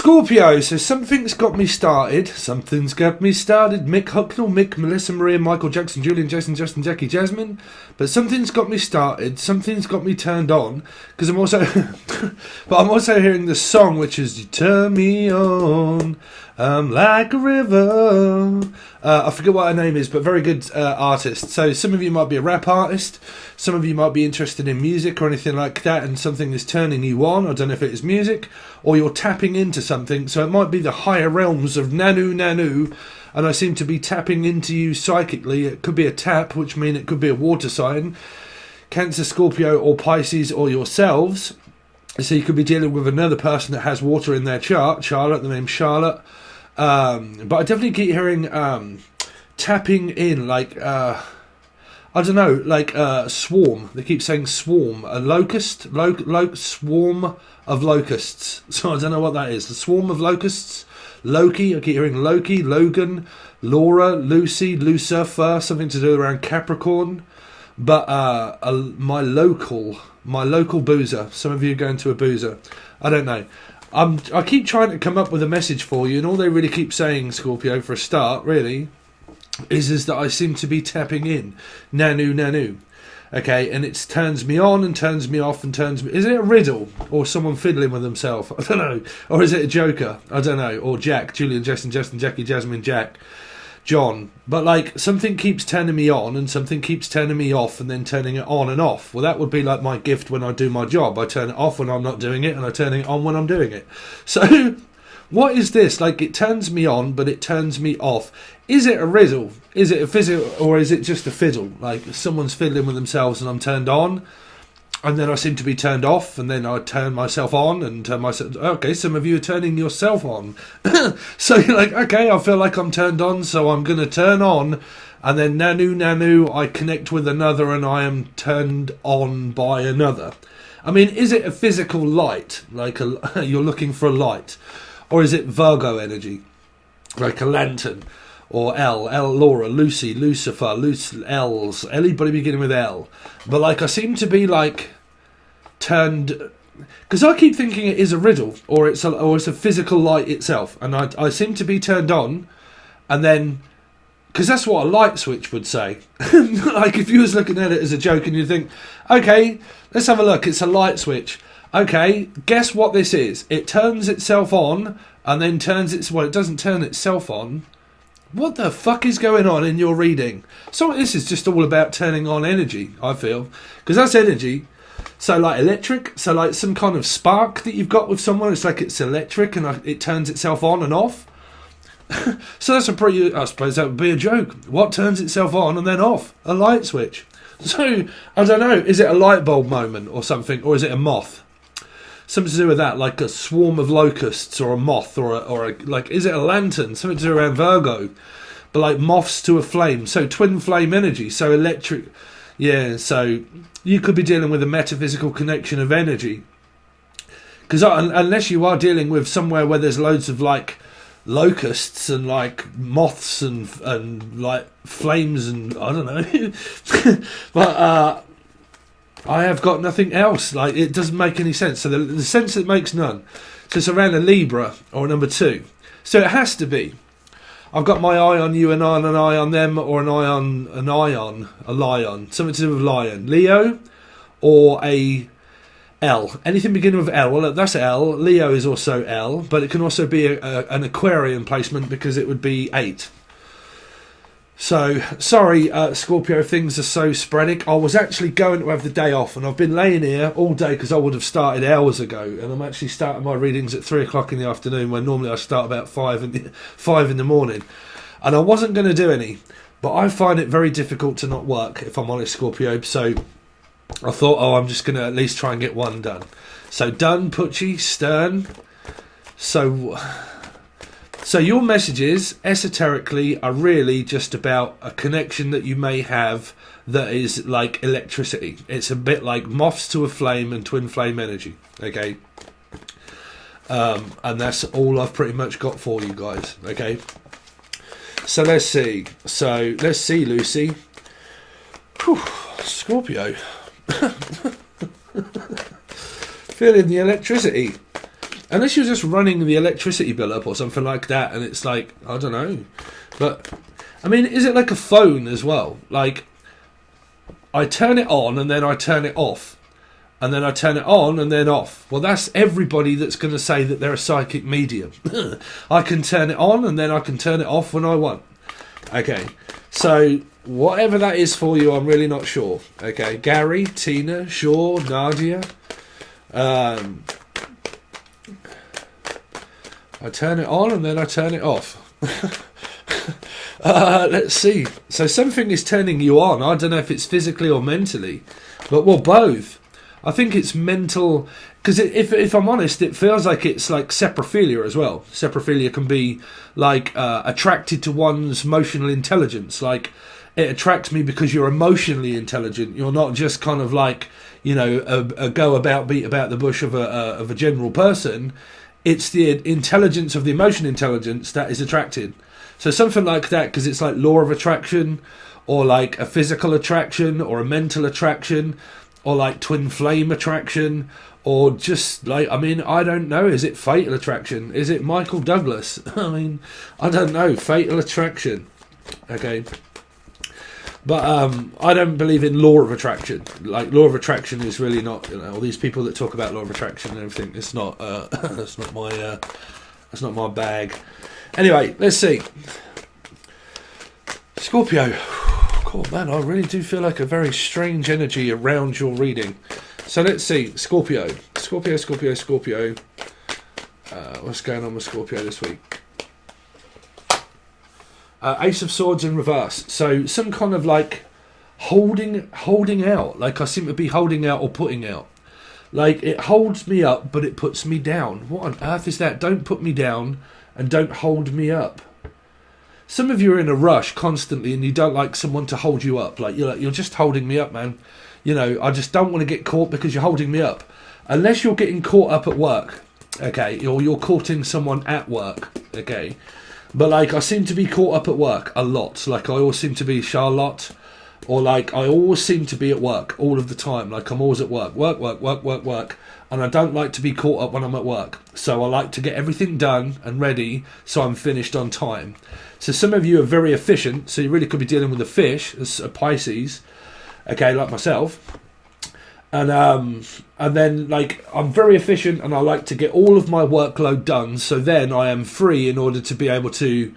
Scorpio, so something's got me started. Something's got me started. Mick Hucknall, Mick, Melissa, Maria, Michael Jackson, Julian, Jason, Justin, Jackie, Jasmine. But something's got me started. Something's got me turned on. Because I'm also, but I'm also hearing the song, which is "You Turn Me On." I'm like a river. I forget what her name is, but very good artist. So some of you might be a rap artist. Some of you might be interested in music or anything like that, and something is turning you on. I don't know if it is music or you're tapping into something. So it might be the higher realms of Nanu, and I seem to be tapping into you psychically. It could be a tap, which means it could be a water sign. Cancer, Scorpio, or Pisces, or yourselves. So you could be dealing with another person that has water in their chart. Charlotte, the name Charlotte. But I definitely keep hearing tapping in, like I don't know, like swarm. They keep saying swarm, a locust, swarm of locusts. So I don't know what that is. The swarm of locusts, Loki. I keep hearing Loki, Logan, Laura, Lucy, Lucifer, something to do around Capricorn. But my local boozer. Some of you are going to a boozer. I don't know. I keep trying to come up with a message for you, and all they really keep saying, Scorpio, for a start, really, is that I seem to be tapping in. Nanu. Okay, and it turns me on and turns me off and turns me... Is it a riddle? Or someone fiddling with themselves? I don't know. Or is it a joker? I don't know. Or Jack, Julian, Justin, Jackie, Jasmine, Jack, John. But like, something keeps turning me on and something keeps turning me off and then turning it on and off. Well, that would be like my gift when I do my job. I turn it off when I'm not doing it and I turn it on when I'm doing it. So what is this? Like, it turns me on but it turns me off. Is it a riddle? Is it a fizzle, or is it just a fiddle? Like someone's fiddling with themselves and I'm turned on, and then I seem to be turned off, and then I turn myself on and turn myself... Okay, some of you are turning yourself on. So you're like, okay, I feel like I'm turned on, so I'm going to turn on, and then nanu, I connect with another and I am turned on by another. I mean, is it a physical light? Like you're looking for a light? Or is it Virgo energy? Like a lantern? Or L, Laura, Lucy, Lucifer, L's, anybody beginning with L. But like, I seem to be like turned, because I keep thinking it is a riddle, or it's a physical light itself, and I seem to be turned on, and then, because that's what a light switch would say. Like if you was looking at it as a joke and you think, okay, let's have a look, it's a light switch. Okay, guess what this is? It turns itself on, and then it doesn't turn itself on. What the fuck is going on in your reading? So this is just all about turning on energy, I feel. Because that's energy. So like electric, so like some kind of spark that you've got with someone, it's like it's electric and it turns itself on and off. So that's I suppose that would be a joke. What turns itself on and then off? A light switch. So, I don't know, is it a light bulb moment or something, or is it a moth? Something to do with that, like a swarm of locusts or a moth or a like, is it a lantern? Something to do around Virgo, but like moths to a flame. So twin flame energy. So electric, yeah. So you could be dealing with a metaphysical connection of energy, because unless you are dealing with somewhere where there's loads of like locusts and like moths and like flames and I don't know, but I have got nothing else. Like, it doesn't make any sense. So the sense that makes none. So it's around a Libra or a number 2. So it has to be. I've got my eye on you, an eye on them, or a lion. Something to do with lion. Leo or a L. Anything beginning with L. Well, that's L. Leo is also L. But it can also be an Aquarian placement because it would be 8. So, sorry, Scorpio, things are so sporadic. I was actually going to have the day off, and I've been laying here all day because I would have started hours ago, and I'm actually starting my readings at 3 o'clock in the afternoon, when normally I start about 5 in the morning. And I wasn't going to do any, but I find it very difficult to not work, if I'm honest, Scorpio. So I thought, I'm just going to at least try and get one done. So done, Putchy, Stern. So your messages, esoterically, are really just about a connection that you may have that is like electricity. It's a bit like moths to a flame and twin flame energy, okay? And that's all I've pretty much got for you guys, okay? So let's see. Lucy. Whew, Scorpio. Feeling the electricity. unless you're just running the electricity bill up or something like that, and it's like, I don't know. But, I mean, is it like a phone as well? Like, I turn it on and then I turn it off. And then I turn it on and then off. Well, that's everybody that's going to say that they're a psychic medium. I can turn it on and then I can turn it off when I want. Okay, so whatever that is for you, I'm really not sure. Okay, Gary, Tina, Shaw, Nadia. I turn it on and then I turn it off. Let's see. So something is turning you on. I don't know if it's physically or mentally. But, well, both. I think it's mental, because if I'm honest, it feels like it's like saprophilia as well. Saprophilia can be like attracted to one's emotional intelligence. Like, it attracts me because you're emotionally intelligent. You're not just kind of like, you know, a go about beat about the bush of a general person. It's the intelligence of the emotion intelligence that is attracted. So something like that, because it's like law of attraction, or like a physical attraction, or a mental attraction, or like twin flame attraction, or just like, I mean, I don't know. Is it fatal attraction? Is it Michael Douglas? I mean, I don't know. Fatal attraction. Okay. But I don't believe in law of attraction. Like, law of attraction is really not, you know, all these people that talk about law of attraction and everything. It's not. That's not my bag. Anyway, let's see. Scorpio. God, man, I really do feel like a very strange energy around your reading. So let's see. Scorpio. Scorpio. What's going on with Scorpio this week? Ace of Swords in reverse. So some kind of like holding out. Like, I seem to be holding out or putting out. Like, it holds me up, but it puts me down. What on earth is that? Don't put me down and don't hold me up. Some of you are in a rush constantly and you don't like someone to hold you up. Like, you're just holding me up, man. You know, I just don't want to get caught because you're holding me up. Unless you're getting caught up at work, okay, or you're courting someone at work, okay. But, like, I seem to be caught up at work a lot. Like, I always seem to be Charlotte, or, like, I always seem to be at work all of the time. Like, I'm always at work. Work. And I don't like to be caught up when I'm at work. So I like to get everything done and ready so I'm finished on time. So some of you are very efficient. So you really could be dealing with a fish, a Pisces, okay, like myself. And then, like, I'm very efficient and I like to get all of my workload done. So then I am free in order to be able to,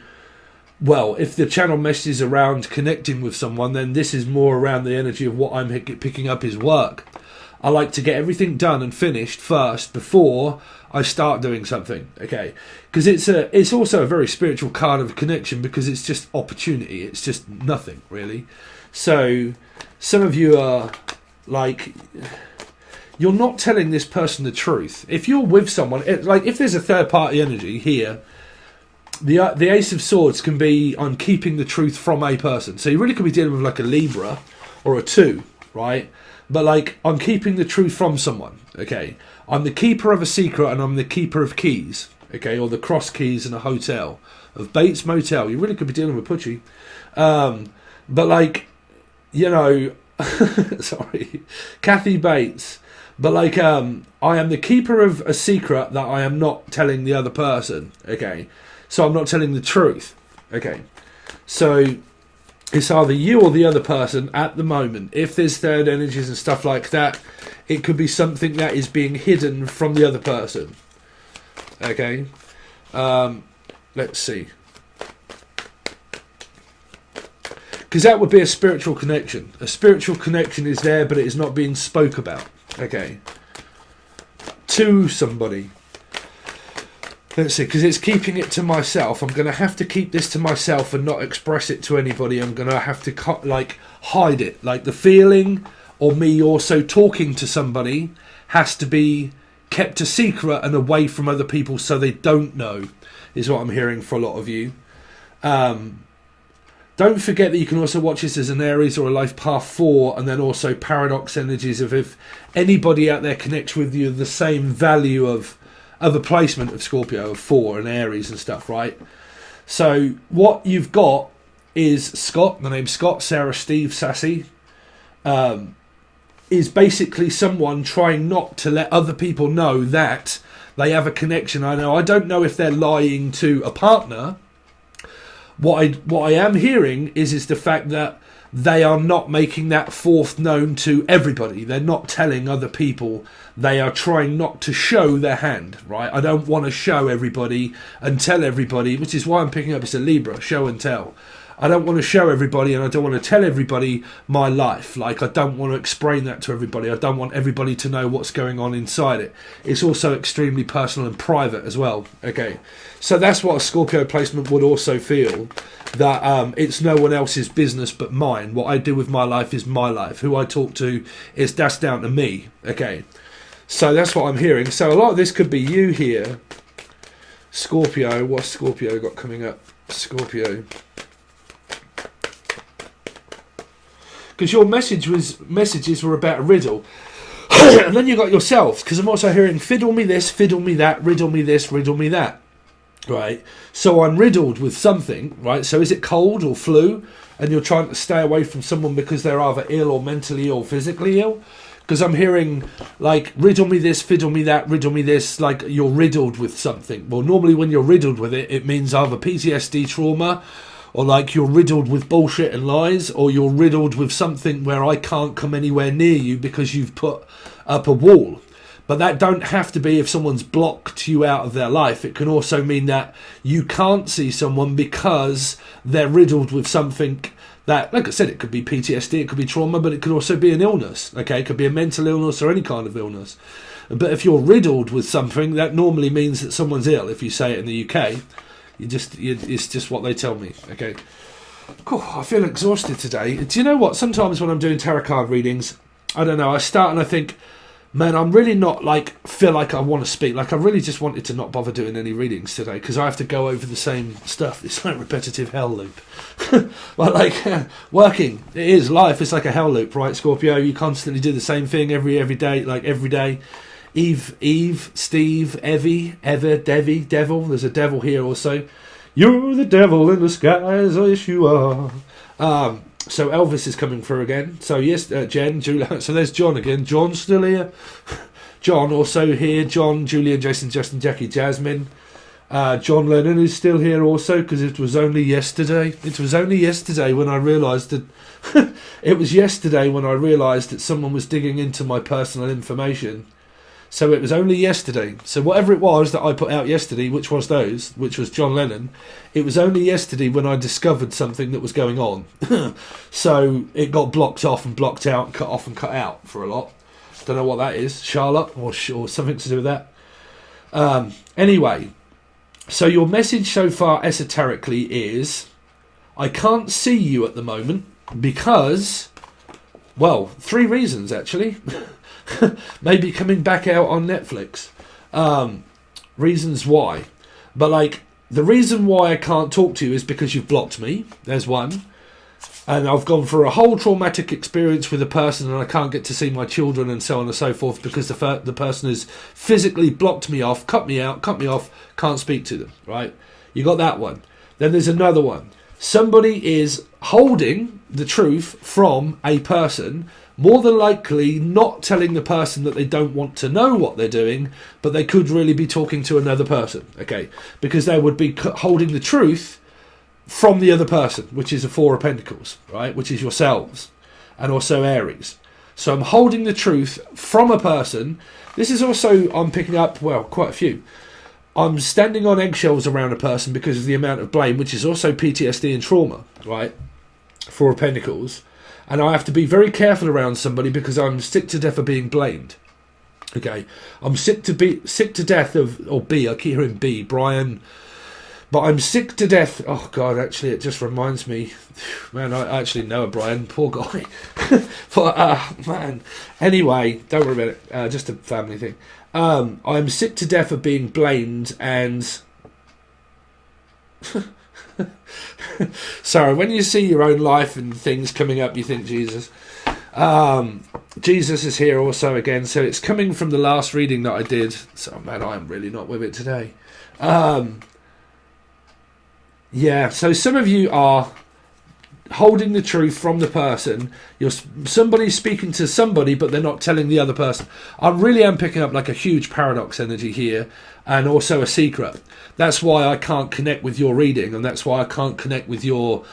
well, if the channel message is around connecting with someone, then this is more around the energy of what I'm picking up is work. I like to get everything done and finished first before I start doing something, okay? Because it's also a very spiritual card of connection, because it's just opportunity. It's just nothing, really. So some of you are like, you're not telling this person the truth. If you're with someone, like if there's a third party energy here, the Ace of Swords can be, I'm keeping the truth from a person. So you really could be dealing with like a Libra or a 2, right? But like, I'm keeping the truth from someone, okay? I'm the keeper of a secret and I'm the keeper of keys, okay? Or the cross keys in a hotel, of Bates Motel. You really could be dealing with Putchy. But like, you know, sorry, Kathy Bates. But like, I am the keeper of a secret that I am not telling the other person, okay? So I'm not telling the truth, okay? So it's either you or the other person at the moment. If there's third energies and stuff like that, it could be something that is being hidden from the other person. Okay? Let's see. Because that would be a spiritual connection. A spiritual connection is there, but it is not being spoke about. Okay? To somebody. Let's see, because it's keeping it to myself. I'm going to have to keep this to myself and not express it to anybody. I'm going to have to, like, hide it. Like, the feeling, or me also talking to somebody, has to be kept a secret and away from other people so they don't know, is what I'm hearing for a lot of you. Don't forget that you can also watch this as an Aries or a Life Path 4, and then also paradox energies of if anybody out there connects with you the same value of a placement of Scorpio, of 4 and Aries and stuff, right? So what you've got is Scott, the name Scott, Sarah, Steve, Sassy, is basically someone trying not to let other people know that they have a connection. I don't know if they're lying to a partner. What I am hearing is the fact that they are not making that fourth known to everybody. They're not telling other people. They are trying not to show their hand, right? I don't want to show everybody and tell everybody, which is why I'm picking up, it's a Libra, show and tell. I don't want to show everybody, and I don't want to tell everybody my life. Like, I don't want to explain that to everybody. I don't want everybody to know what's going on inside it. It's also extremely personal and private as well. Okay, so that's what a Scorpio placement would also feel, that it's no one else's business but mine. What I do with my life is my life. Who I talk to that's down to me. Okay, so that's what I'm hearing. So a lot of this could be you here, Scorpio. What's Scorpio got coming up? Scorpio. Because your messages were about a riddle. And then you got yourselves, because I'm also hearing fiddle me this, fiddle me that, riddle me this, riddle me that. Right? So I'm riddled with something, right? So is it cold or flu? And you're trying to stay away from someone because they're either ill or mentally or physically ill? Because I'm hearing, like, riddle me this, fiddle me that, riddle me this, like you're riddled with something. Well, normally when you're riddled with it, it means either PTSD trauma, or like you're riddled with bullshit and lies, or you're riddled with something where I can't come anywhere near you because you've put up a wall. But that don't have to be if someone's blocked you out of their life. It can also mean that you can't see someone because they're riddled with something that, like I said, it could be PTSD, it could be trauma, but it could also be an illness. Okay, it could be a mental illness or any kind of illness. But if you're riddled with something, that normally means that someone's ill. If you say it in the UK, it's just what they tell me. Okay. Cool. I feel exhausted today. Do you know what? Sometimes when I'm doing tarot card readings, I don't know, I start and I think, man, I'm really not feel like I want to speak. Like, I really just wanted to not bother doing any readings today because I have to go over the same stuff. It's like repetitive hell loop. But working, it is life. It's like a hell loop, right, Scorpio? You constantly do the same thing every day, like every day. Eve, Steve, Evie, Ever, Devi, Devil. There's a devil here also. You're the devil in disguise, yes you are. So Elvis is coming through again. So yes, Jen, Julia. So there's John again. John's still here. John also here. John, Julian, Jason, Justin, Jackie, Jasmine. John Lennon is still here also because it was only yesterday. It was only yesterday when I realised that... it was yesterday when I realised that someone was digging into my personal information. So it was only yesterday. So whatever it was that I put out yesterday, which was John Lennon, it was only yesterday when I discovered something that was going on. So it got blocked off and blocked out, cut off and cut out for a lot. Don't know what that is. Charlotte or something to do with that. Anyway, so your message so far esoterically is, I can't see you at the moment because, well, 3 reasons actually. Maybe coming back out on Netflix. Reasons why. But the reason why I can't talk to you is because you've blocked me. There's one. And I've gone through a whole traumatic experience with a person and I can't get to see my children and so on and so forth because the person has physically blocked me off, cut me out, cut me off, can't speak to them, right? You got that one. Then there's another one. Somebody is holding the truth from a person, more than likely not telling the person that they don't want to know what they're doing, but they could really be talking to another person, okay? Because they would be holding the truth from the other person, which is a 4 of Pentacles, right? Which is yourselves, and also Aries. So I'm holding the truth from a person. This is also, I'm picking up, well, quite a few. I'm standing on eggshells around a person because of the amount of blame, which is also PTSD and trauma, right? 4 of Pentacles. And I have to be very careful around somebody because I'm sick to death of being blamed. Okay, I'm sick to death of, or B, I keep hearing B, Brian. But I'm sick to death. Oh God, actually, it just reminds me. Man, I actually know a Brian, poor guy. But man, anyway, don't worry about it. Just a family thing. I'm sick to death of being blamed and. Sorry, when you see your own life and things coming up, you think Jesus. Jesus is here also again, so it's coming from the last reading that I did. So man, I'm really not with it today. Yeah, so some of you are holding the truth from the person. Somebody's speaking to somebody, but they're not telling the other person. I really am picking up like a huge paradox energy here, and also a secret. That's why I can't connect with your reading, and that's why I can't connect with your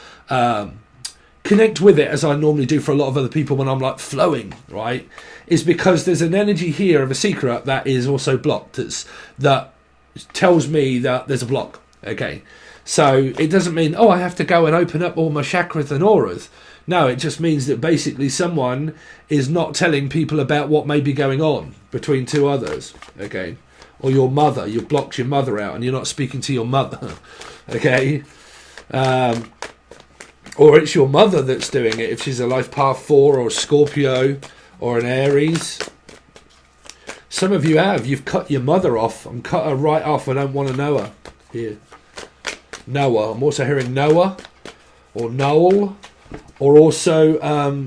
connect with it as I normally do for a lot of other people when I'm like flowing, right? Is because there's an energy here of a secret that is also blocked. That tells me that there's a block. Okay, so it doesn't mean, oh, I have to go and open up all my chakras and auras. No, it just means that basically someone is not telling people about what may be going on between two others. Okay, or your mother, you've blocked your mother out and you're not speaking to your mother. Okay, or it's your mother that's doing it if she's a life path 4 or a Scorpio or an Aries. Some of you've cut your mother off and cut her right off. I don't want to know her here. Noah. I'm also hearing Noah or Noel, or also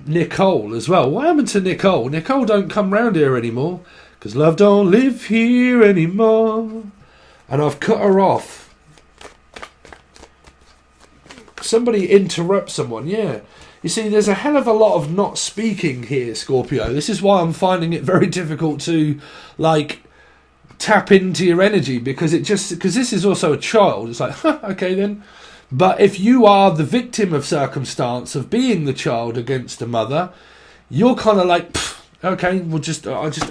Nicole as well. What happened to Nicole? Nicole don't come round here anymore because love don't live here anymore, and I've cut her off. Somebody interrupt someone, yeah. You see, there's a hell of a lot of not speaking here, Scorpio. This is why I'm finding it very difficult to, like, tap into your energy, because this is also a child. It's like, huh, okay then. But if you are the victim of circumstance of being the child against the mother, you're kind of like, okay,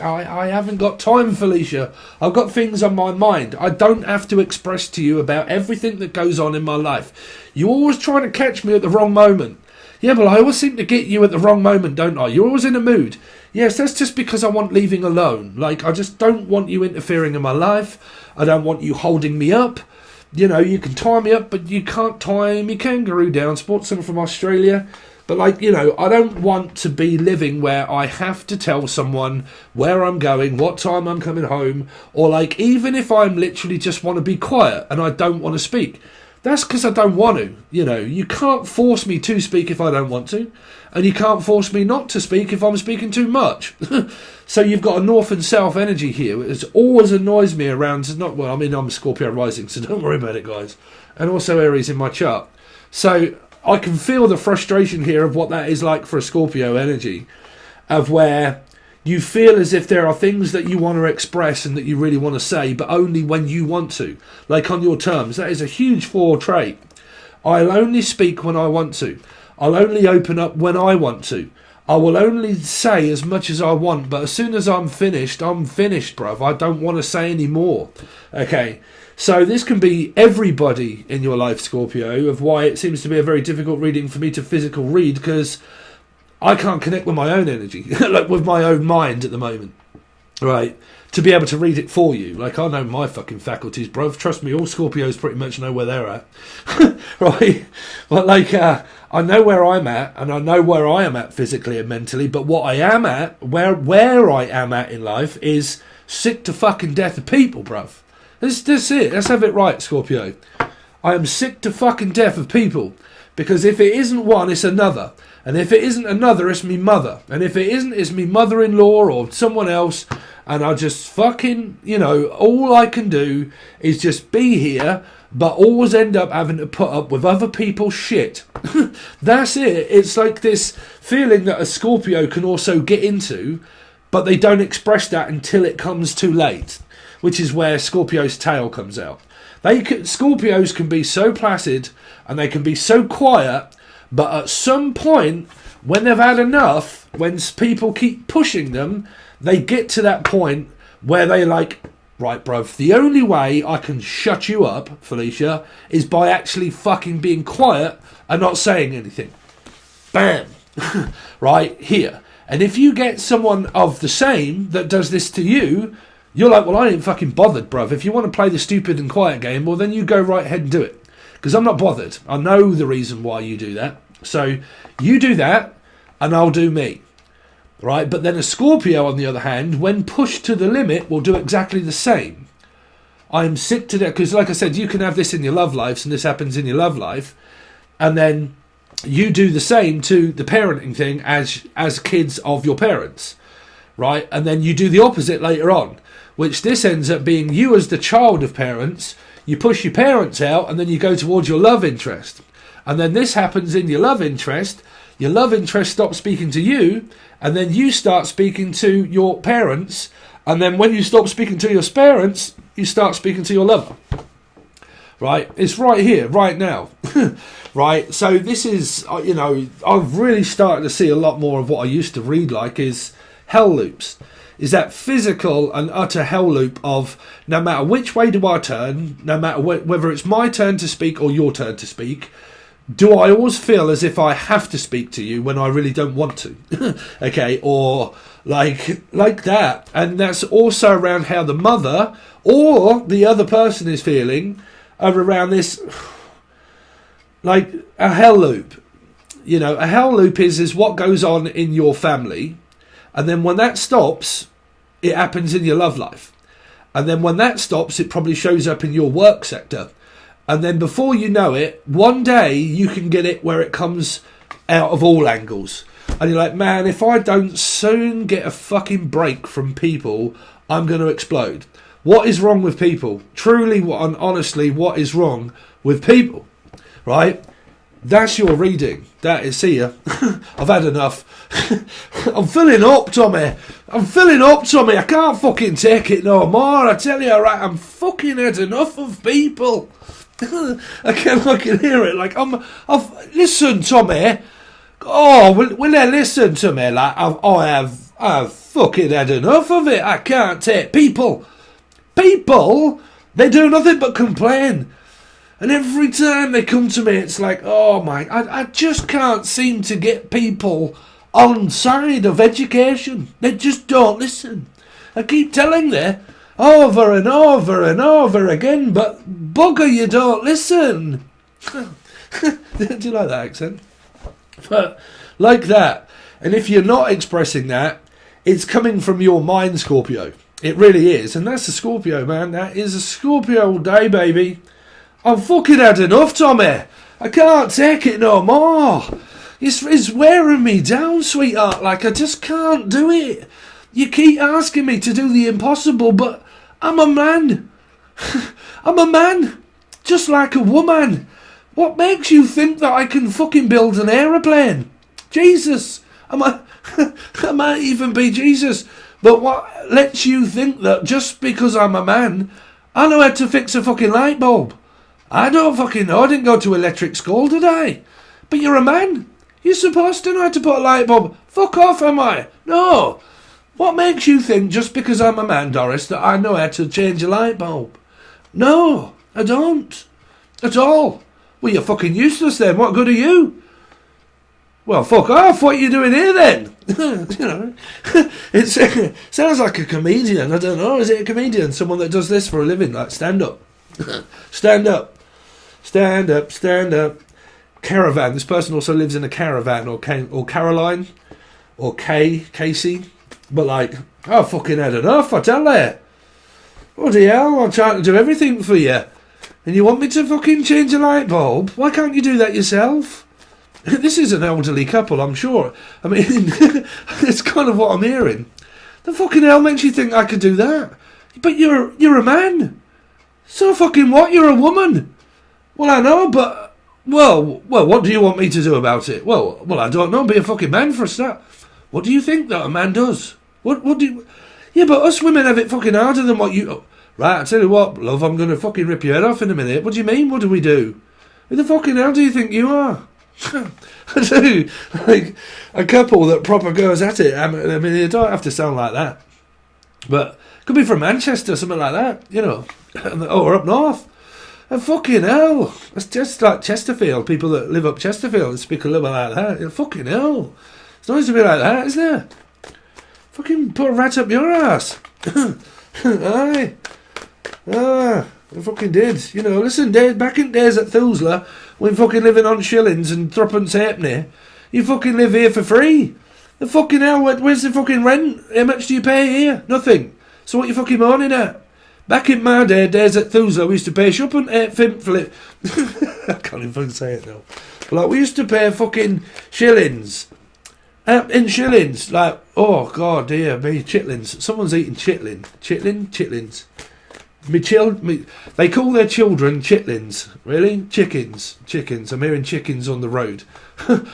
I haven't got time, Felicia. I've got things on my mind. I don't have to express to you about everything that goes on in my life. You're always trying to catch me at the wrong moment. Yeah, but I always seem to get you at the wrong moment, don't I? You're always in a mood. Yes, that's just because I want leaving alone. Like, I just don't want you interfering in my life. I don't want you holding me up. You know, you can tie me up, but you can't tie me kangaroo down. Sports song from Australia. But, like, you know, I don't want to be living where I have to tell someone where I'm going, what time I'm coming home, or, like, even if I'm literally just want to be quiet and I don't want to speak. That's because I don't want to. You know, you can't force me to speak if I don't want to, and you can't force me not to speak if I'm speaking too much. So you've got a north and south energy here. It always annoys me around. Well, I mean, I'm a Scorpio rising, so don't worry about it, guys. And also Aries in my chart. So I can feel the frustration here of what that is like for a Scorpio energy, of where you feel as if there are things that you want to express and that you really want to say, but only when you want to, like on your terms. That is a huge 4 trait. I'll only speak when I want to. I'll only open up when I want to. I will only say as much as I want, but as soon as I'm finished, bruv. I don't want to say any more. Okay, so this can be everybody in your life, Scorpio, of why it seems to be a very difficult reading for me to physical read, because I can't connect with my own energy, like with my own mind at the moment, right? To be able to read it for you. Like, I know my fucking faculties, bro. Trust me, all Scorpios pretty much know where they're at, right? But, like, I know where I'm at, and I know where I am at physically and mentally, but what I am at, where I am at in life, is sick to fucking death of people, bruv. That's it. Let's have it right, Scorpio. I am sick to fucking death of people. Because if it isn't one, it's another. And if it isn't another, it's me mother. And if it isn't, it's me mother-in-law or someone else. And I just fucking, you know, all I can do is just be here, but always end up having to put up with other people's shit. That's it. It's like this feeling that a Scorpio can also get into, but they don't express that until it comes too late, which is where Scorpio's tail comes out. Scorpios can be so placid and they can be so quiet, but at some point, when they've had enough, when people keep pushing them, they get to that point where they're like, right, bruv, the only way I can shut you up, Felicia, is by actually fucking being quiet and not saying anything. Bam. Right, here. And if you get someone of the same that does this to you, you're like, well, I ain't fucking bothered, bruv. If you want to play the stupid and quiet game, well, then you go right ahead and do it. Because I'm not bothered. I know the reason why you do that. So you do that, and I'll do me. Right? But then a Scorpio, on the other hand, when pushed to the limit, will do exactly the same. I'm sick to that. Because, like I said, you can have this in your love lives, and this happens in your love life. And then you do the same to the parenting thing as kids of your parents. Right? And then you do the opposite later on. Which this ends up being you as the child of parents. You push your parents out, and then you go towards your love interest. And then this happens in your love interest. Your love interest stops speaking to you, and then you start speaking to your parents. And then when you stop speaking to your parents, you start speaking to your lover. Right? It's right here, right now. Right? So this is, you know, I've really started to see a lot more of what I used to read like is hell loops. Is that physical and utter hell loop of no matter which way do I turn, no matter whether it's my turn to speak or your turn to speak, do I always feel as if I have to speak to you when I really don't want to? Okay, or like that. And that's also around how the mother or the other person is feeling around this, like a hell loop. You know, a hell loop is what goes on in your family. And then when that stops, it happens in your love life. And then when that stops, it probably shows up in your work sector. And then before you know it, one day you can get it where it comes out of all angles. And you're like, man, if I don't soon get a fucking break from people, I'm going to explode. What is wrong with people? Truly, and honestly, what is wrong with people? Right? That's your reading. That is, see ya. I've had enough. I'm filling up, Tommy. I'm filling up, Tommy. I can't fucking take it no more. I tell you, right, I'm fucking had enough of people. I can hear it. Like, listen, Tommy. Oh, will they listen to me? Like, I've fucking had enough of it. I can't take people. People, they do nothing but complain. And every time they come to me, it's like, oh my, I just can't seem to get people on side of education. They just don't listen. I keep telling them over and over and over again, but bugger, you don't listen. Do you like that accent? But like that. And if you're not expressing that, it's coming from your mind, Scorpio. It really is. And that's a Scorpio, man. That is a Scorpio all day, baby. I've fucking had enough, Tommy. I can't take it no more. It's wearing me down, sweetheart. Like, I just can't do it. You keep asking me to do the impossible, but I'm a man. I'm a man. Just like a woman. What makes you think that I can fucking build an aeroplane? Jesus. I might even be Jesus. But what lets you think that just because I'm a man, I know how to fix a fucking light bulb? I don't fucking know. I didn't go to electric school, did I? But you're a man. You're supposed to know how to put a light bulb. Fuck off, am I? No. What makes you think just because I'm a man, Doris, that I know how to change a light bulb? No, I don't. At all. Well, you're fucking useless then. What good are you? Well, fuck off. What are you doing here then? You know, it sounds like a comedian. I don't know. Is it a comedian? Someone that does this for a living, like stand up. Stand up. Stand up, stand up. Caravan. This person also lives in a caravan, or Caroline, or Casey. But like, I fucking had enough, I tell you. Bloody hell, I'm trying to do everything for you. And you want me to fucking change a light bulb? Why can't you do that yourself? This is an elderly couple, I'm sure. I mean, it's kind of what I'm hearing. The fucking hell makes you think I could do that? But you're a man. So fucking what? You're a woman. Well, I know, but well, what do you want me to do about it? Well, I don't know. Be a fucking man for a start. What do you think that a man does? What do you? Yeah, but us women have it fucking harder than what you. Right, I tell you what, love, I'm gonna fucking rip your head off in a minute. What do you mean? What do we do? Who the fucking hell do you think you are? I do. Like a couple that proper goes at it. I mean, you don't have to sound like that, but could be from Manchester, something like that. You know, or up north. And fucking hell, it's just like Chesterfield. People that live up Chesterfield and speak a little bit like that. Fucking hell, it's nice to be like that, isn't it? Fucking put a rat up your ass. Aye. I fucking did. You know, listen, back in days at Thulsa, when fucking living on shillings and threepence halfpenny, you fucking live here for free. The fucking hell, where's the fucking rent? How much do you pay here? Nothing. So what you fucking moaning at? Back in my days at Thulsa, we used to pay shup'n flip. I can't even say it now. But like, we used to pay fucking shillings. In shillings. Like, oh god, dear me, chitlins. Someone's eating chitlins. They call their children chitlins. Really? Chickens. I'm hearing chickens on the road.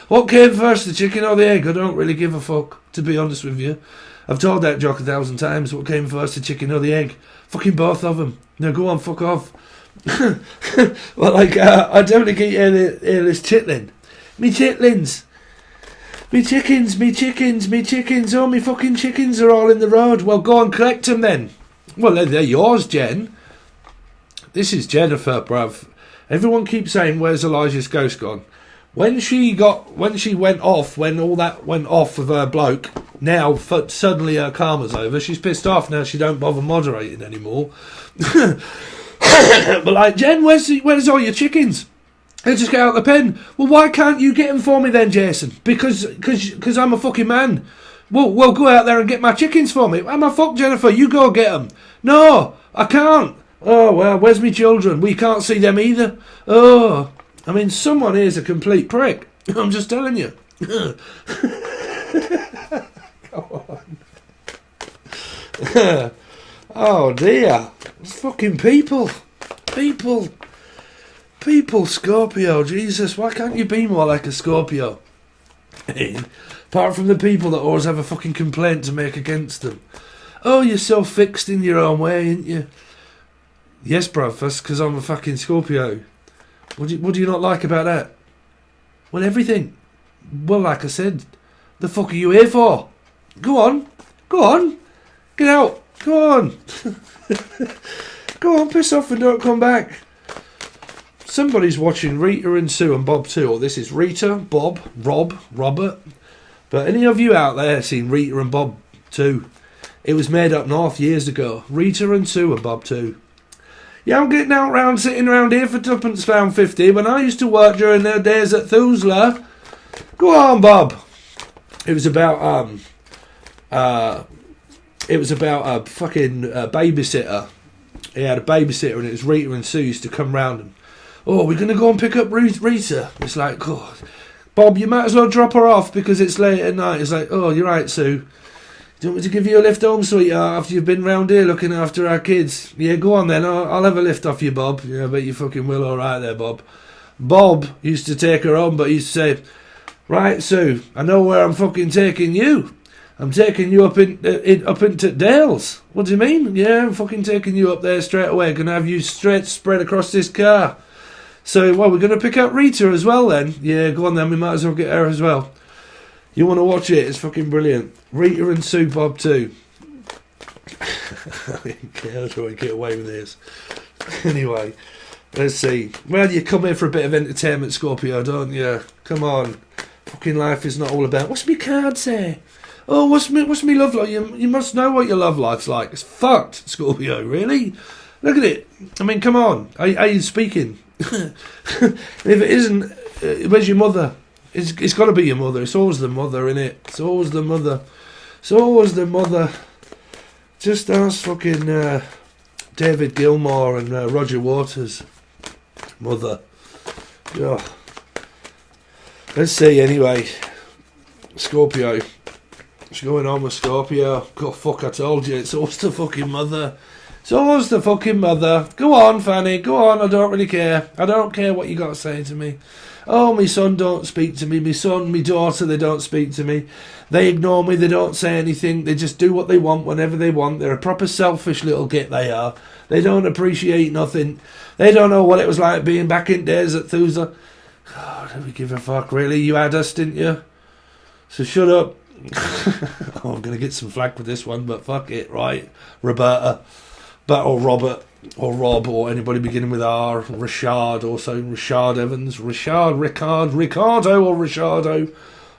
What came first, the chicken or the egg? I don't really give a fuck, to be honest with you. I've told that joke 1,000 times. What came first, the chicken or the egg? Fucking both of them. Now go on, fuck off. Well, like, I definitely get hear this chitling. Me chitlins. Me chickens. Oh, me fucking chickens are all in the road. Well, go and collect them then. Well, they're yours, Jen. This is Jennifer, bruv. Everyone keeps saying, where's Elijah's ghost gone? When she went off, when all that went off with her bloke, now suddenly her karma's over. She's pissed off now. She don't bother moderating anymore. But like, Jen, where's all your chickens? They just get out the pen. Well, why can't you get them for me then, Jason? Because I'm a fucking man. Well, go out there and get my chickens for me. Am I fuck, Jennifer? You go get them. No, I can't. Oh, well, where's me children? We can't see them either. Oh, I mean, someone here's a complete prick. I'm just telling you. Go on. Oh, dear. It's fucking people. People, Scorpio. Jesus, why can't you be more like a Scorpio? Apart from the people that always have a fucking complaint to make against them. Oh, you're so fixed in your own way, ain't you? Yes, bruv, that's because I'm a fucking Scorpio. What do you not like about that? Well, everything. Well, like I said, the fuck are you here for? Go on. Get out. Go on. Go on, piss off and don't come back. Somebody's watching Rita and Sue and Bob too. Or this is Rita, Bob, Rob, Robert. But any of you out there seen Rita and Bob 2? It was made up north years ago. Rita and Sue and Bob 2. Yeah, I'm getting out round sitting round here for £2.50 when I used to work during their days at Thusler. Go on, Bob. It was about a fucking babysitter. He had a babysitter and it was Rita and Sue used to come round and, oh, we're going to go and pick up Rita. It's like, God, Bob, you might as well drop her off because it's late at night. It's like, oh, you're right, Sue. Do you want me to give you a lift home, sweetheart, after you've been round here looking after our kids? Yeah, go on then. I'll have a lift off you, Bob. Yeah, I bet you fucking will. All right there, Bob. Bob used to take her home, but he used to say, right, Sue, I know where I'm fucking taking you. I'm taking you up into Dales. What do you mean? Yeah, I'm fucking taking you up there straight away. Gonna have you straight spread across this car. So, well, we're going to pick up Rita as well then. Yeah, go on then. We might as well get her as well. You want to watch it? It's fucking brilliant. Rita and Sue Bob too. I don't try to get away with this. Anyway, let's see. Well, you come here for a bit of entertainment, Scorpio, don't you? Come on. Fucking life is not all about... What's me card say? Oh, what's me love life? You must know what your love life's like. It's fucked, Scorpio, really? Look at it. I mean, come on. Are you speaking? If it isn't, where's your mother? It's got to be your mother. It's always the mother, innit? It's always the mother. Just ask fucking David Gilmour and Roger Waters' mother. Oh. Let's see, anyway. Scorpio. What's going on with Scorpio? God, fuck, I told you. It's always the fucking mother. It's always the fucking mother. Go on, Fanny. Go on. I don't really care. I don't care what you got to say to me. Oh, my son don't speak to me. My son, my daughter, they don't speak to me. They ignore me. They don't say anything. They just do what they want whenever they want. They're a proper selfish little git, they are. They don't appreciate nothing. They don't know what it was like being back in days at Thusa. God, don't we give a fuck, really? You had us, didn't you? So shut up. Oh, I'm going to get some flack with this one, but fuck it, right? Roberta. Or Robert, or Rob, or anybody beginning with R, Richard, also Richard Evans, Ricardo, or Richardo,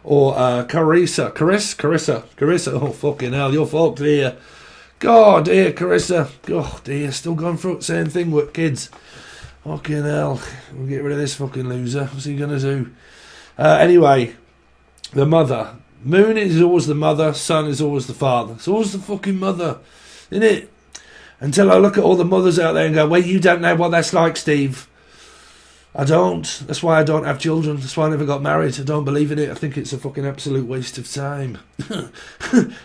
or Carissa, oh fucking hell, you're fucked here. God, dear, Carissa, God, dear, still going through the same thing with kids. Fucking hell, we'll get rid of this fucking loser, what's he gonna do? Anyway, the mother. Moon is always the mother, sun is always the father. It's always the fucking mother, isn't it? Until I look at all the mothers out there and go, well, you don't know what that's like, Steve. I don't. That's why I don't have children. That's why I never got married. I don't believe in it. I think it's a fucking absolute waste of time.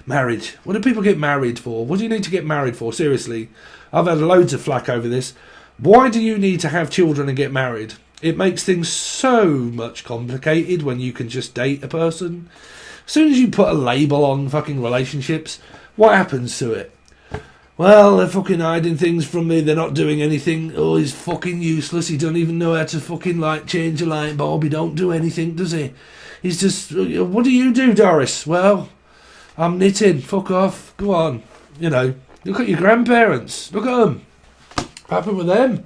Marriage. What do people get married for? What do you need to get married for? Seriously. I've had loads of flack over this. Why do you need to have children and get married? It makes things so much complicated when you can just date a person. As soon as you put a label on fucking relationships, what happens to it? Well, they're fucking hiding things from me. They're not doing anything. Oh, he's fucking useless. He don't even know how to fucking change a light bulb. He don't do anything, does he? He's just... What do you do, Doris? Well, I'm knitting. Fuck off. Go on. Look at your grandparents. Look at them. What happened with them?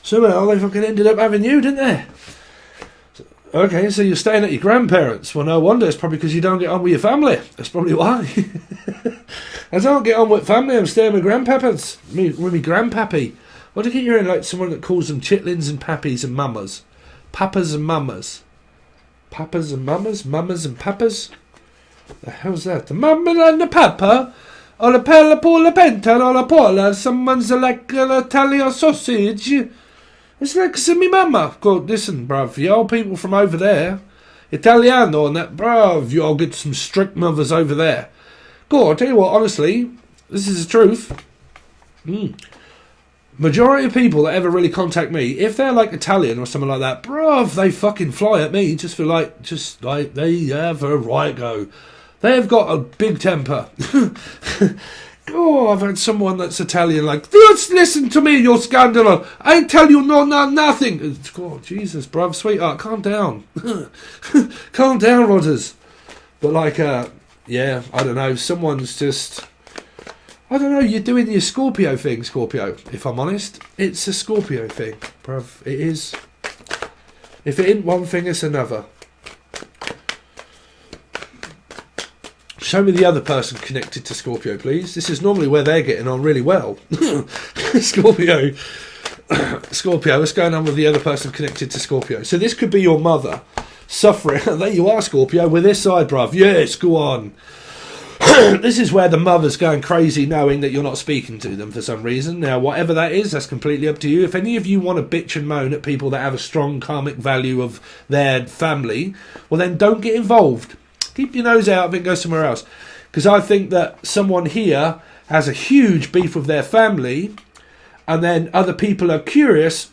Somehow they fucking ended up having you, didn't they? Okay, so you're staying at your grandparents. Well, no wonder. It's probably because you don't get on with your family. That's probably why. I don't get on with family. I'm staying with grandpapas. With me grandpappy. What do you think you're in, like someone that calls them chitlins and pappies and mamas? Papas and mamas. Papas and mamas? Mamas and papas? The hell's that? The mama and the papa? Or la pella pour la penta or la pola? Someone's like an Italian sausage. It's like me mama. Go, listen, bruv, y'all people from over there, Italiano and that, bruv, y'all get some strict mothers over there. Go, I'll tell you what, honestly, this is the truth. Majority of people that ever really contact me, if they're like Italian or something like that, bruv, they fucking fly at me just like they have a right go. They've got a big temper. Oh, I've had someone that's Italian like, just listen to me, you're scandalous. I tell you nothing. Oh, Jesus, bruv, sweetheart, calm down. Calm down, Rodders. But yeah, I don't know, someone's just... I don't know, you're doing your Scorpio thing, Scorpio, if I'm honest. It's a Scorpio thing, bruv, it is. If it ain't one thing, it's another. Show me the other person connected to Scorpio, please. This is normally where they're getting on really well. Scorpio. Scorpio, what's going on with the other person connected to Scorpio? So this could be your mother suffering. There you are, Scorpio, with this side, bruv. Yes, go on. This is where the mother's going crazy knowing that you're not speaking to them for some reason. Now, whatever that is, that's completely up to you. If any of you want to bitch and moan at people that have a strong karmic value of their family, well then don't get involved. Keep your nose out of it and go somewhere else. Because I think that someone here has a huge beef with their family, and then other people are curious.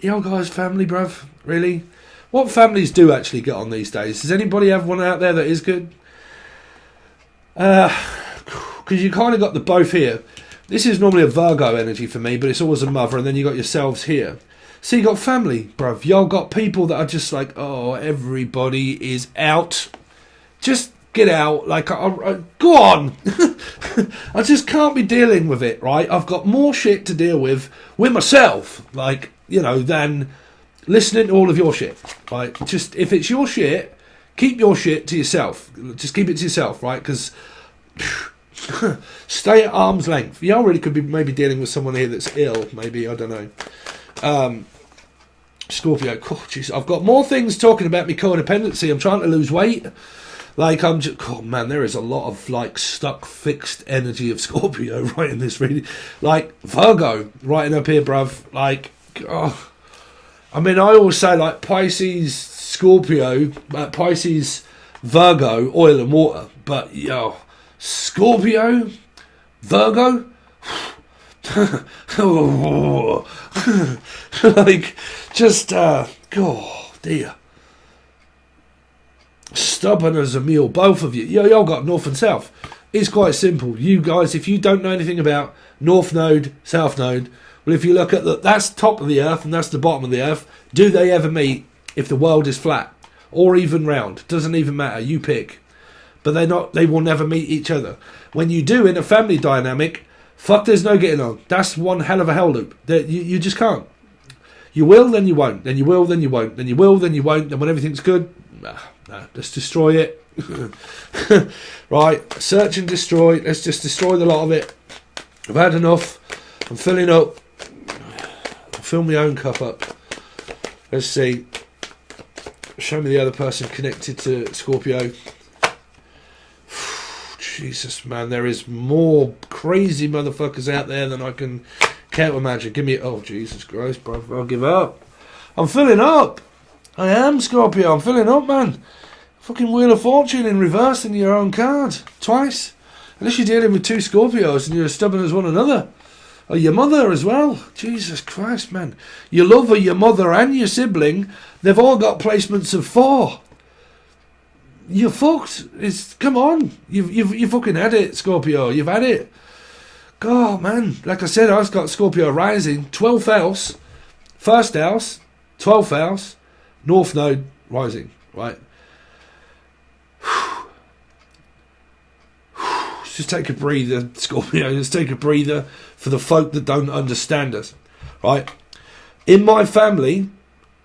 Yo, guys, family, bruv, really? What families do actually get on these days? Does anybody have one out there that is good? Because you kind of got the both here. This is normally a Virgo energy for me, but it's always a mother, and then you got yourselves here. So you got family, bruv. Y'all got people that are just like, oh, everybody is out. Just get out. Go on. I just can't be dealing with it, right? I've got more shit to deal with myself, than listening to all of your shit, right? Just, if it's your shit, keep your shit to yourself. Just keep it to yourself, right? Because stay at arm's length. You already could be maybe dealing with someone here that's ill, maybe, I don't know. Scorpio, oh, geez, I've got more things talking about me codependency. I'm trying to lose weight. I'm just, oh man, there is a lot of stuck, fixed energy of Scorpio right in this reading. Virgo, writing up here, bruv. I mean, I always say Pisces, Scorpio, Pisces, Virgo, oil and water. But, Scorpio, Virgo, oh dear. Stubborn as a mule, both of you. Y'all got north and south. It's quite simple. You guys, if you don't know anything about north node, south node, well, if you look at that's top of the earth and that's the bottom of the earth. Do they ever meet if the world is flat or even round? Doesn't even matter. You pick. But they will never meet each other. When you do in a family dynamic, there's no getting on. That's one hell of a hell loop. You just can't. You will, then you won't. Then you will, then you won't. Then you will, then you won't. Then when everything's good, let's destroy it. Right, search and destroy. Let's just destroy the lot of it. I've had enough. I'm filling up. I'll fill my own cup up. Let's see. Show me the other person connected to Scorpio. Jesus, man, there is more crazy motherfuckers out there than I can care to imagine. Give me... Oh, Jesus Christ, bro. I'll give up. I'm filling up. I am, Scorpio. I'm filling up, man. Fucking Wheel of Fortune in reverse in your own card. Twice. Unless you're dealing with two Scorpios and you're as stubborn as one another. Oh, your mother as well. Jesus Christ, man. Your lover, your mother, and your sibling, they've all got placements of 4. You're fucked. Come on. You've fucking had it, Scorpio. You've had it. God, man. Like I said, I've got Scorpio rising. 12th house. First house. 12th house. North node rising. Right. Just take a breather, Scorpio. Just take a breather for the folk that don't understand us. Right. In my family,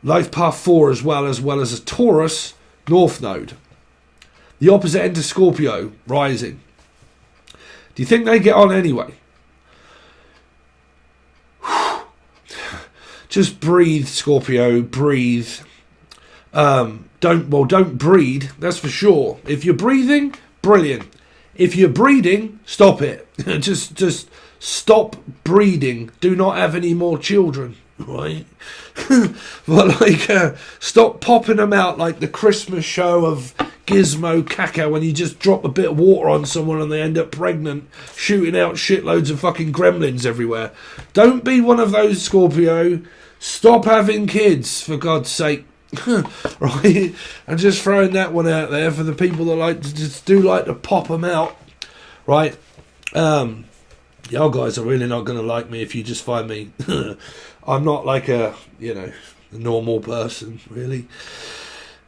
life path 4 as well as a Taurus North node. The opposite end of Scorpio rising. Do you think they get on anyway? Just breathe, Scorpio. Breathe. Don't breed. That's for sure. If you're breathing, brilliant. If you're breeding, stop it. just stop breeding. Do not have any more children. Right? But stop popping them out like the Christmas show of Gizmo Caca when you just drop a bit of water on someone and they end up pregnant, shooting out shitloads of fucking gremlins everywhere. Don't be one of those, Scorpio. Stop having kids, for God's sake. Right? And just throwing that one out there for the people that like to pop them out. Right? Y'all guys are really not going to like me if you just find me. I'm not like a normal person, really.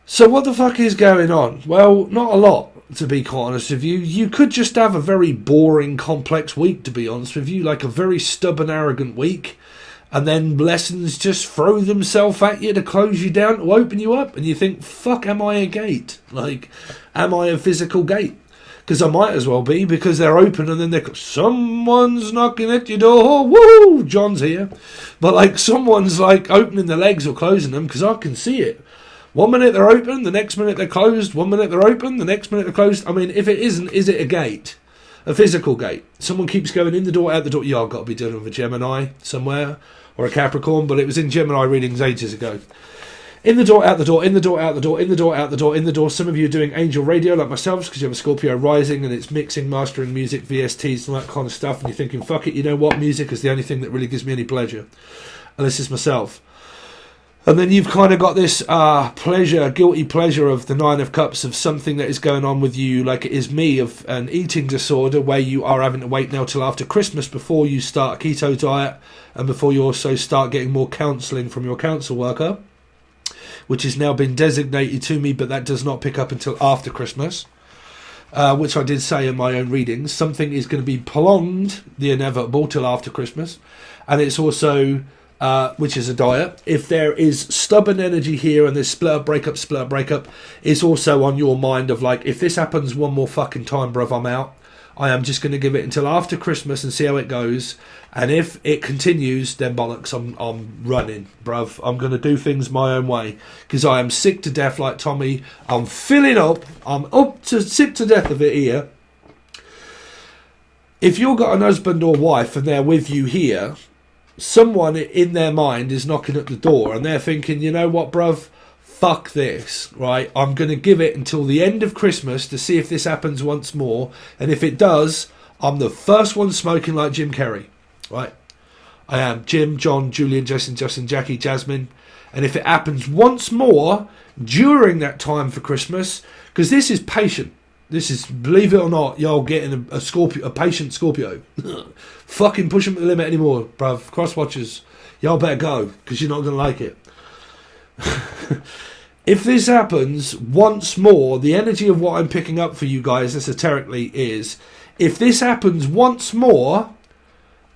So what the fuck is going on? Well, not a lot, to be quite honest with you. You could just have a very boring, complex week, to be honest with you. Like a very stubborn, arrogant week. And then lessons just throw themselves at you to close you down, to open you up. And you think, fuck, am I a gate? Like, am I a physical gate? Because I might as well be, because they're open and then someone's knocking at your door. Woo! John's here. But like someone's like opening their legs or closing them, because I can see it. 1 minute they're open, the next minute they're closed. 1 minute they're open, the next minute they're closed. I mean, if it isn't, is it a gate? A physical gate? Someone keeps going in the door, out the door. Yeah, I've got to be dealing with a Gemini somewhere. Or a Capricorn, but it was in Gemini readings ages ago. In the door, out the door, in the door, out the door, in the door, out the door, in the door. Some of you are doing angel radio like myself because you have a Scorpio rising and it's mixing, mastering music, VSTs and that kind of stuff. And you're thinking, fuck it, you know what? Music is the only thing that really gives me any pleasure. And this is myself. And then you've kind of got this pleasure, guilty pleasure of the 9 of Cups of something that is going on with you, like it is me, of an eating disorder where you are having to wait now till after Christmas before you start a keto diet and before you also start getting more counselling from your counsel worker, which has now been designated to me, but that does not pick up until after Christmas, which I did say in my own readings. Something is going to be prolonged, the inevitable, till after Christmas. And it's also... which is a diet. If there is stubborn energy here and there's split up, breakup, it's also on your mind of like, if this happens one more fucking time, bruv, I'm out. I am just going to give it until after Christmas and see how it goes. And if it continues, then bollocks, I'm running, bruv. I'm going to do things my own way because I am sick to death like Tommy. I'm filling up. I'm sick to death of it here. If you've got an husband or wife and they're with you here, someone in their mind is knocking at the door and they're thinking, you know what, bruv, fuck this, right? I'm going to give it until the end of Christmas to see if this happens once more. And if it does, I'm the first one smoking like Jim Carrey, right? I am Jim, John, Julian, Justin, Jackie, Jasmine. And if it happens once more during that time for Christmas, because this is patient. This is, believe it or not, y'all getting a Scorpio, a patient Scorpio. Fucking push them to the limit anymore, bruv. Cross watchers, y'all better go, because you're not going to like it. If this happens once more, the energy of what I'm picking up for you guys esoterically is, if this happens once more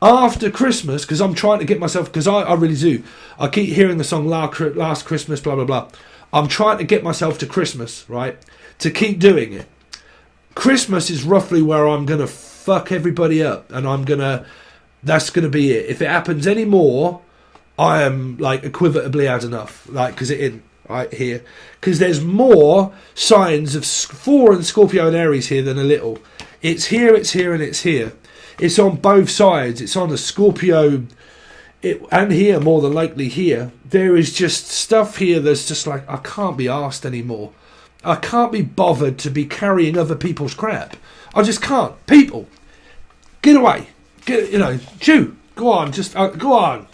after Christmas, because I'm trying to get myself, because I really do. I keep hearing the song Last Christmas, blah, blah, blah. I'm trying to get myself to Christmas, right? To keep doing it. Christmas is roughly where I'm going to fuck everybody up. And that's going to be it. If it happens any more, I am like equivalently had enough. Like, because it isn't right here. Because there's more signs of 4 and Scorpio and Aries here than a little. It's here, and it's here. It's on both sides. It's on the Scorpio and here, more than likely here. There is just stuff here that's just like, I can't be arsed anymore. I can't be bothered to be carrying other people's crap. I just can't. People, get away. Chew. Go on, just go on.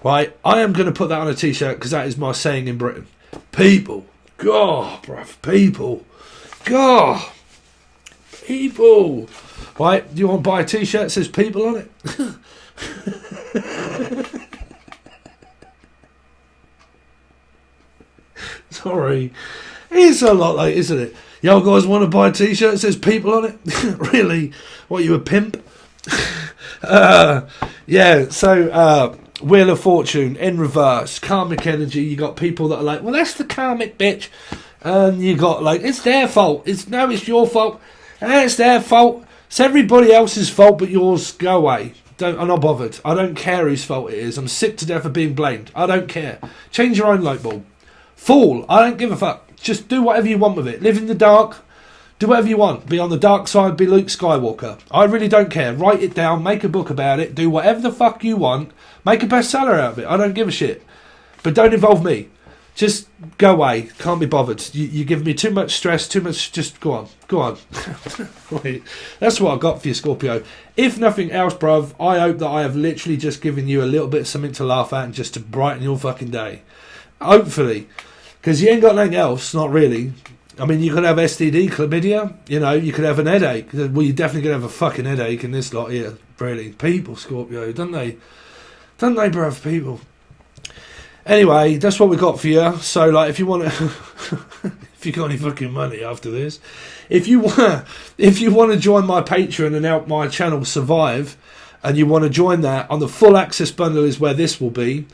Right, I am going to put that on a t-shirt because that is my saying in Britain. People. God, bruv. People. God. People. Right, do you want to buy a t-shirt that says people on it? Sorry. It's a lot like, isn't it? Y'all guys want to buy a t-shirt that says people on it? Really? What, you a pimp? Yeah, so Wheel of Fortune in reverse, karmic energy. You got people that are like, well, that's the karmic bitch, and you got like, it's their fault. It's your fault. It's their fault. It's everybody else's fault but yours. Go away. I'm not bothered. I don't care whose fault it is. I'm sick to death of being blamed. I don't care. Change your own light bulb. Fool. I don't give a fuck. Just do whatever you want with it. Live in the dark. Do whatever you want. Be on the dark side. Be Luke Skywalker. I really don't care. Write it down. Make a book about it. Do whatever the fuck you want. Make a bestseller out of it. I don't give a shit. But don't involve me. Just go away. Can't be bothered. You give me too much stress. Too much. Just go on. Go on. Right. That's what I got for you, Scorpio. If nothing else, bruv, I hope that I have literally just given you a little bit of something to laugh at and just to brighten your fucking day. Hopefully. Because you ain't got nothing else. Not really. I mean, you could have STD, chlamydia, you know, you could have an headache. Well, you're definitely going to have a fucking headache in this lot here, really. People, Scorpio, don't they? Don't they, bruv, people? Anyway, that's what we got for you. So, like, if you want to... if you got any fucking money after this, if you want to join my Patreon and help my channel survive, and you want to join that, on the full access bundle is where this will be.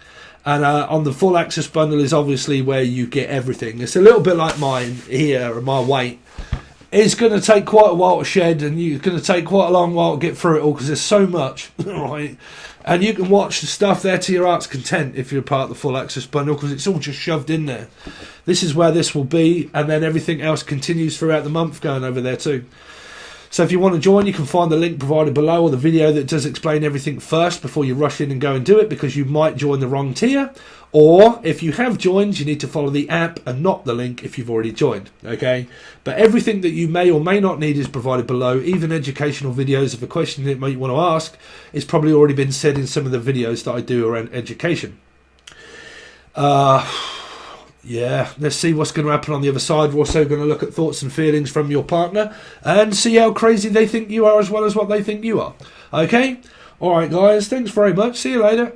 And on the full access bundle is obviously where you get everything. It's a little bit like mine here and my weight. It's going to take quite a while to shed, and it's going to take quite a long while to get through it all because there's so much, right? And you can watch the stuff there to your heart's content if you're part of the full access bundle because it's all just shoved in there. This is where this will be, and then everything else continues throughout the month going over there too. So if you want to join, you can find the link provided below or the video that does explain everything first before you rush in and go and do it because you might join the wrong tier. Or if you have joined, you need to follow the app and not the link if you've already joined. Okay? But everything that you may or may not need is provided below. Even educational videos of a question that you might want to ask is probably already been said in some of the videos that I do around education. Yeah, let's see what's going to happen on the other side. We're also going to look at thoughts and feelings from your partner and see how crazy they think you are as well as what they think you are. Okay? Alright guys, thanks very much. See you later.